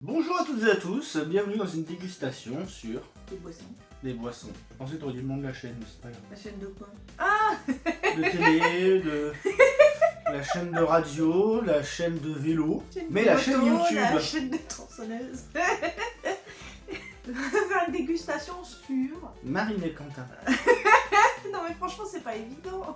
Bonjour à toutes et à tous, bienvenue dans une dégustation sur Des boissons. des boissons. Je pensais que tu aurais dit le nom de la chaîne, mais c'est pas grave. La chaîne de quoi? Ah De télé, de la chaîne de radio, la chaîne de vélo, mais la chaîne YouTube. La chaîne de tronçonneuse. On va faire une dégustation sur... Marine et Quentin. Non mais franchement c'est pas évident.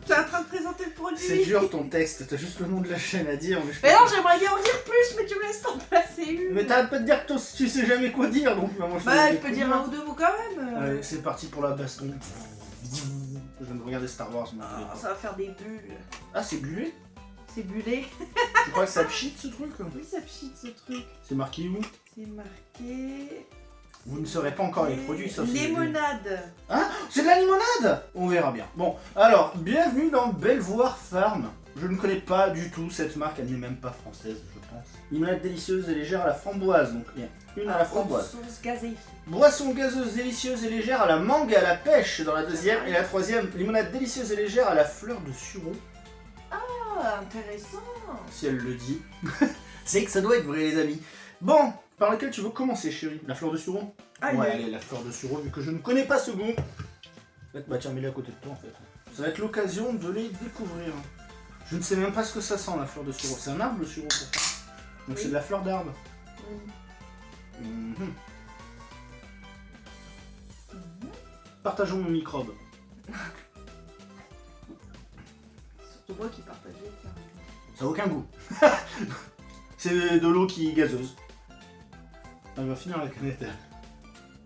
T'es en train de présenter le produit. C'est dur ton texte, t'as juste le nom de la chaîne à dire. Mais non, j'aimerais bien en dire plus, mais tu me laisses t'en placer une. Mais t'arrêtes pas de dire que tu sais jamais quoi dire, donc moi Bah je peux dire un ou deux mots quand même. Allez, c'est parti pour la baston. Je viens de regarder Star Wars. Ah, ça va faire des bulles. Ah, c'est bullé? C'est bullé. Tu crois que ça pchit ce truc? Oui, ça pchit ce truc. C'est marqué où? C'est marqué... Vous ne saurez pas encore les produits sauf si Limonade. Hein? C'est de la limonade? On verra bien. Bon, alors, bienvenue dans Belvoir Farm. Je ne connais pas du tout cette marque, elle n'est même pas française, je pense. Limonade délicieuse et légère à la framboise, donc il y a une à la framboise. Sauce gazée. Boisson gazeuse délicieuse et légère à la mangue et à la pêche dans la deuxième. Et la troisième, limonade délicieuse et légère à la fleur de sureau. Ah, intéressant. Si elle le dit. C'est que ça doit être vrai, les amis. Bon, par laquelle tu veux commencer, chérie? La fleur de sureau? Allez. Ouais, allez, la fleur de sureau, vu que je ne connais pas ce goût. Bah tiens, mets-les à côté de toi, en fait. Ça va être l'occasion de les découvrir. Je ne sais même pas ce que ça sent, la fleur de sureau. C'est un arbre, le sureau, pourtant. Donc Oui. c'est de la fleur d'arbre. Oui. Mhm. Partageons nos microbes. Surtout moi qui partageais. Ça n'a aucun goût. C'est de l'eau qui est gazeuse. Elle va finir la canette.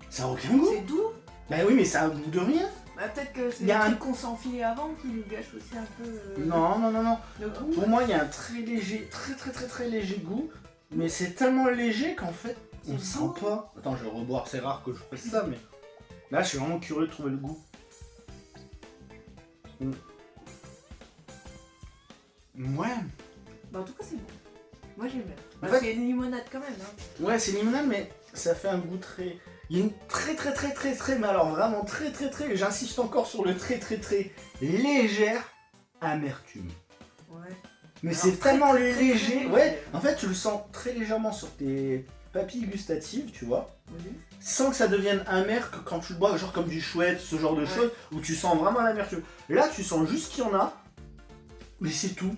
Ça n'a aucun goût. C'est doux. Bah oui, mais ça a un goût de rien. Bah, peut-être que c'est Il y a le un- truc qu'on s'est enfilé avant qui nous gâche aussi un peu Non, non, non, non. le goût. Pour moi, il y a un très léger, très léger goût. Mais c'est tellement léger qu'en fait, on C'est sent bon. pas. Attends, je vais reboire, c'est rare que je fasse ça, mais là, je suis vraiment curieux de trouver le goût. Ouais. Bah, en tout cas, c'est bon. Moi, j'aime bien. Bah, En fait- c'est une limonade quand même. Hein. Ouais, c'est limonade, mais ça fait un goût très. Il y a une très, mais alors vraiment très, j'insiste encore sur le très légère amertume. Ouais. Mais Alors, c'est très, tellement très, très, léger. très Ouais, léger. en fait, tu le sens très légèrement sur tes papilles gustatives, tu vois. Oui. Sans que ça devienne amer que quand tu le bois, genre comme du chouette, ce genre de Ouais. choses, où tu sens vraiment l'amertume. Là, tu sens juste qu'il y en a, mais c'est tout.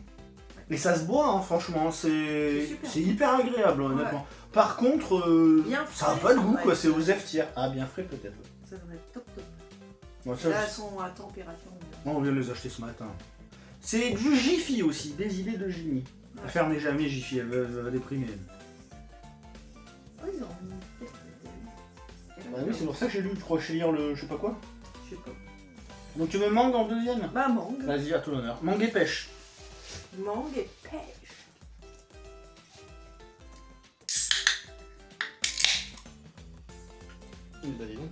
Et ça se boit, hein, franchement, C'est super. c'est hyper agréable, honnêtement. Par contre, Bien ça n'a frais, pas de ça goût, devrait quoi, être- c'est aux F tiers. Ah, bien frais peut-être. Ça devrait être top. Bon, ça, Là, elles sont à température. on vient de les acheter ce matin. C'est du Jiffy aussi, des idées de Jimmy. Ouais. La fermez jamais Jiffy, elle va déprimer. Oh, ils ont mis peut-être. Bah oui, c'est pour ça que j'ai lu, je crois, chez lire le je sais pas quoi. Je sais pas. Donc tu me mangues en deuxième? Bah, mangue. Vas-y, à tout l'honneur. Mangue et pêche. Mangue et pêche. Bah dis donc.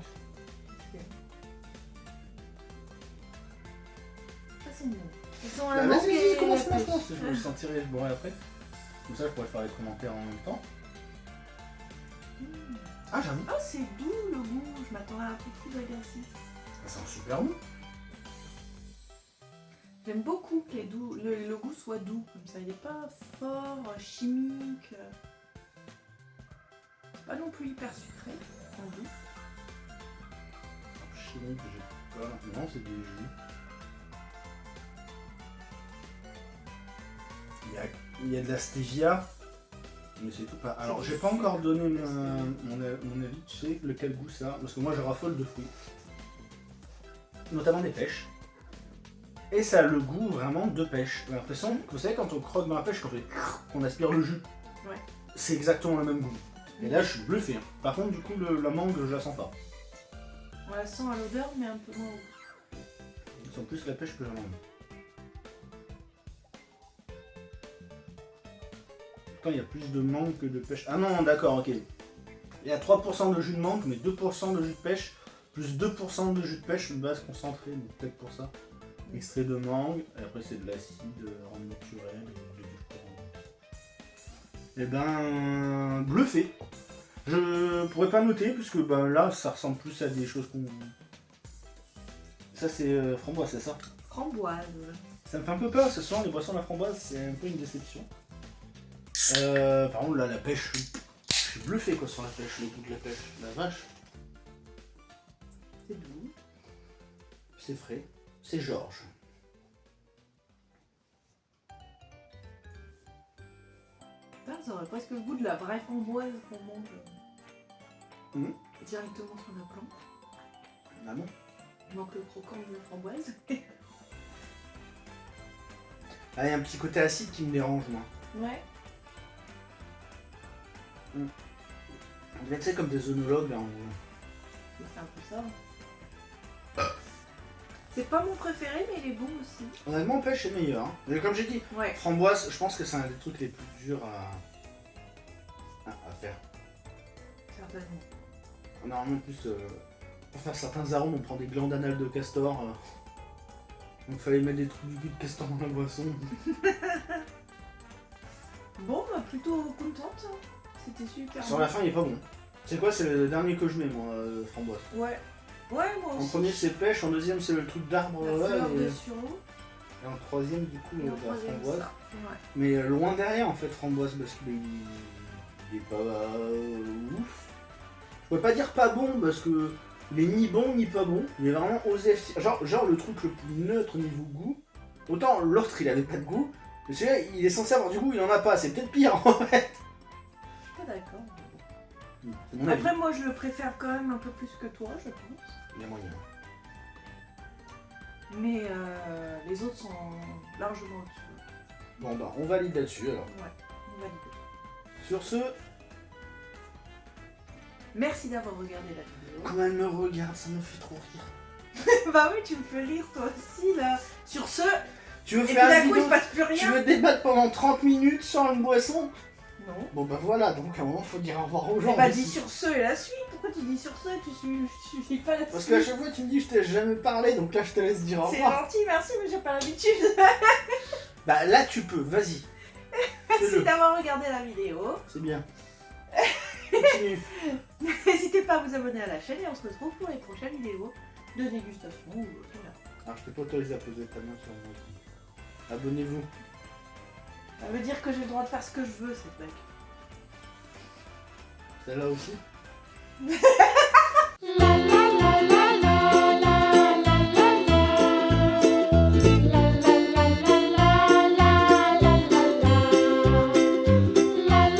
Ça, c'est bon. Ils sont à Bah la mangue vas-y, et commence, la pêche. Je vais le sentirai, je boirai après. Comme ça, je pourrais faire les commentaires en même temps. Ah, j'avoue, Ah, c'est doux le goût. Je m'attendais à un peu plus agressif. ça sent super bon. J'aime beaucoup que le goût soit doux comme ça. Il n'est pas fort, chimique. Pas non plus hyper sucré en goût. Chimique, j'ai pas. Non, c'est des jus. Il y a de la stevia, mais c'est tout pas. Alors, j'ai pas encore donné mon avis, tu sais lequel goût ça a, parce que moi je raffole de fruits. Notamment des pêches. Et ça a le goût vraiment de pêche. J'ai l'impression que vous savez quand on croque dans la pêche, qu'on aspire le jus. Ouais. C'est exactement le même goût. Et là je suis bluffé. Hein. Par contre du coup la mangue je la sens pas. On la sent à l'odeur, mais un peu moins au goût. Je sens plus la pêche que la mangue. Pourtant il y a plus de mangue que de pêche. Ah non d'accord ok. Il y a 3% de jus de mangue mais 2% de jus de pêche. Plus 2% de jus de pêche, une base concentrée, donc peut-être pour ça. Extrait de mangue, et après c'est de l'acide, rendre naturel, et ben bluffé. Je pourrais pas noter puisque ben là ça ressemble plus à des choses qu'on. Ça c'est framboise, c'est ça? Framboise. Ça me fait un peu peur, ce soir les boissons à la framboise c'est un peu une déception. Par contre là la pêche, je suis bluffé quoi sur la pêche, le goût de la pêche. La vache, C'est doux. c'est frais. C'est Georges. Putain, ça aurait presque le goût de la vraie framboise qu'on mange directement sur la plante. Ah bon? Il manque le croquant de la framboise. Ah, il y a un petit côté acide qui me dérange moi. Ouais. On dirait que c'est comme des œnologues là. C'est un peu ça. C'est pas mon préféré, mais il est bon aussi. Honnêtement, pêche est meilleur. Hein. Mais comme j'ai dit, Ouais. framboise, je pense que c'est un des trucs les plus durs à faire. Certainement. Normalement, en plus, pour faire certains arômes, on prend des glandes anales de castor. Donc, fallait mettre des trucs du cul de castor dans la boisson. Bon, bah plutôt contente. Hein. C'était super. Sur bon. la fin, il est pas bon. C'est quoi? C'est le dernier que je mets, moi, framboise. Ouais. Ouais, moi En aussi. premier, c'est pêche. En deuxième, c'est le truc d'arbre. La là, fleur et... de sureau. et en troisième, du coup, Et en la troisième, framboise. ça. Ouais. Mais loin derrière, en fait, framboise, parce qu'il est pas ouf. Je peux pas dire pas bon, parce que il est ni bon ni pas bon. Il est vraiment osé. Genre le truc le plus neutre niveau goût. Autant l'autre, il avait pas de goût. Mais celui-là, il est censé avoir du goût, il en a pas. C'est peut-être pire, en fait. Je suis pas d'accord. C'est mon avis. Après, moi, je le préfère quand même un peu plus que toi, je pense. Il y a moyen. Mais les autres sont largement au-dessus. Bon, bah, on valide là-dessus, alors. Ouais, on valide. Sur ce, Merci d'avoir regardé la vidéo. quand elle me regarde, ça me fait trop rire. Bah oui, tu me fais rire toi aussi là. Sur ce, Tu veux et puis faire d'un une coup il vidéo? se passe plus Tu rien. veux débattre pendant 30 minutes sur une boisson? Non. Bon bah voilà, donc à un moment faut dire au revoir aux gens. Bah aussi. dis sur ce et la suite. Pourquoi tu dis sur ce? Tu suis pas la Parce suite. qu'à chaque fois tu me dis je t'ai jamais parlé, donc là je te laisse dire au C'est revoir. gentil, merci, mais j'ai pas l'habitude. Bah là tu peux, vas-y. Merci Fais-le. d'avoir regardé la vidéo. C'est bien. Continue. N'hésitez pas à vous abonner à la chaîne et on se retrouve pour les prochaines vidéos de dégustation ou autre. Alors je t'ai pas autorisé à poser ta main sur le micro. Abonnez-vous. Ça veut dire que j'ai le droit de faire ce que je veux, cette blague. Celle-là aussi.